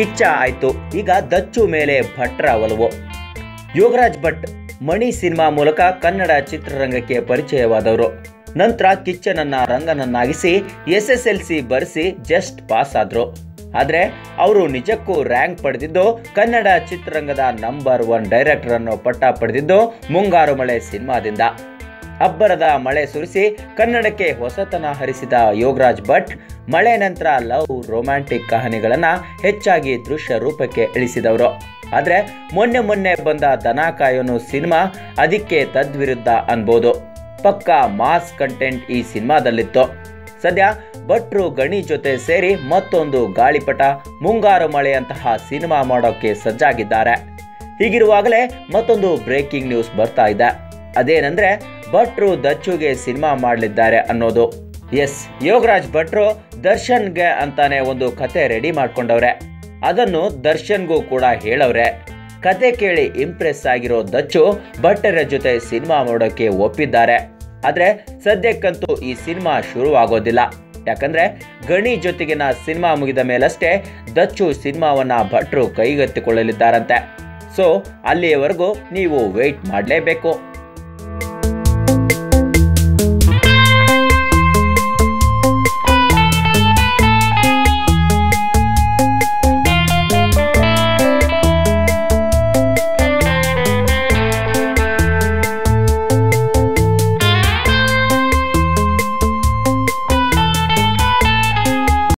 ಕಿಚ್ಚ ಆಯ್ತು, ಈಗ ದಚ್ಚು ಮೇಲೆ ಭಟ್ರ ಒಲವು. ಯೋಗರಾಜ್ ಭಟ್ ಮಣಿ ಸಿನಿಮಾ ಮೂಲಕ ಕನ್ನಡ ಚಿತ್ರರಂಗಕ್ಕೆ ಪರಿಚಯವಾದವರು. ನಂತರ ಕಿಚ್ಚನನ್ನ ರಂಗನನ್ನಾಗಿಸಿ SSLC ಬರೆಸಿ ಜಸ್ಟ್ ಪಾಸ್ ಆದ್ರು. ಆದರೆ ಅವರು ನಿಜಕ್ಕೂ ರ್ಯಾಂಕ್ ಪಡೆದಿದ್ದು, ಕನ್ನಡ ಚಿತ್ರರಂಗದ ನಂಬರ್ 1 ಡೈರೆಕ್ಟರ್ ಅನ್ನೋ ಪಟ್ಟ ಪಡೆದಿದ್ದು ಮುಂಗಾರು ಮಳೆ ಸಿನಿಮಾದಿಂದ. ಅಬ್ಬರದ ಮಳೆ ಸುರಿಸಿ ಕನ್ನಡಕ್ಕೆ ಹೊಸತನ ಹರಿಸಿದ ಯೋಗರಾಜ್ ಭಟ್ ಮಳೆ ನಂತರ ಲವ್, ರೊಮ್ಯಾಂಟಿಕ್ ಕಹಾನಿಗಳನ್ನ ಹೆಚ್ಚಾಗಿ ದೃಶ್ಯ ರೂಪಕ್ಕೆ ಇಳಿಸಿದವರು. ಆದರೆ ಮೊನ್ನೆ ಬಂದ ದನ ಕಾಯೋನು ಸಿನಿಮಾ ಅದಕ್ಕೆ ತದ್ವಿರುದ್ಧ ಅನ್ಬೋದು. ಪಕ್ಕಾ ಮಾಸ್ ಕಂಟೆಂಟ್ ಈ ಸಿನಿಮಾದಲ್ಲಿತ್ತು. ಸದ್ಯ ಭಟ್ರು ಗಣಿ ಜೊತೆ ಸೇರಿ ಮತ್ತೊಂದು ಗಾಳಿಪಟ ಮುಂಗಾರು ಮಳೆಯಂತಹ ಸಿನಿಮಾ ಮಾಡೋಕೆ ಸಜ್ಜಾಗಿದ್ದಾರೆ. ಹೀಗಿರುವಾಗಲೇ ಮತ್ತೊಂದು ಬ್ರೇಕಿಂಗ್ ನ್ಯೂಸ್ ಬರ್ತಾ ಇದೆ. ಅದೇನೆಂದ್ರೆ ಭಟ್ರು ದಚ್ಚುಗೆ ಸಿನಿಮಾ ಮಾಡಲಿದ್ದಾರೆ ಅನ್ನೋದು. ಎಸ್, ಯೋಗರಾಜ್ ಭಟ್ರು ದರ್ಶನ್ಗೆ ಅಂತಾನೆ ಒಂದು ಕತೆ ರೆಡಿ ಮಾಡ್ಕೊಂಡವ್ರೆ. ಅದನ್ನು ದರ್ಶನ್ಗೂ ಕೂಡ ಹೇಳವ್ರೆ. ಕತೆ ಕೇಳಿ ಇಂಪ್ರೆಸ್ ಆಗಿರೋ ದಚ್ಚು ಭಟ್ಟರ ಜೊತೆ ಸಿನಿಮಾ ಮಾಡೋಕೆ ಒಪ್ಪಿದ್ದಾರೆ. ಆದ್ರೆ ಸದ್ಯಕ್ಕಂತೂ ಈ ಸಿನಿಮಾ ಶುರುವಾಗೋದಿಲ್ಲ. ಯಾಕಂದ್ರೆ ಗಣಿ ಜೊತೆಗಿನ ಸಿನಿಮಾ ಮುಗಿದ ಮೇಲಷ್ಟೇ ದಚ್ಚು ಸಿನಿಮಾವನ್ನ ಭಟ್ರು ಕೈಗೆತ್ತಿಕೊಳ್ಳಲಿದ್ದಾರಂತೆ. ಸೊ ಅಲ್ಲಿಯವರೆಗೂ ನೀವು ವೇಟ್ ಮಾಡಲೇಬೇಕು.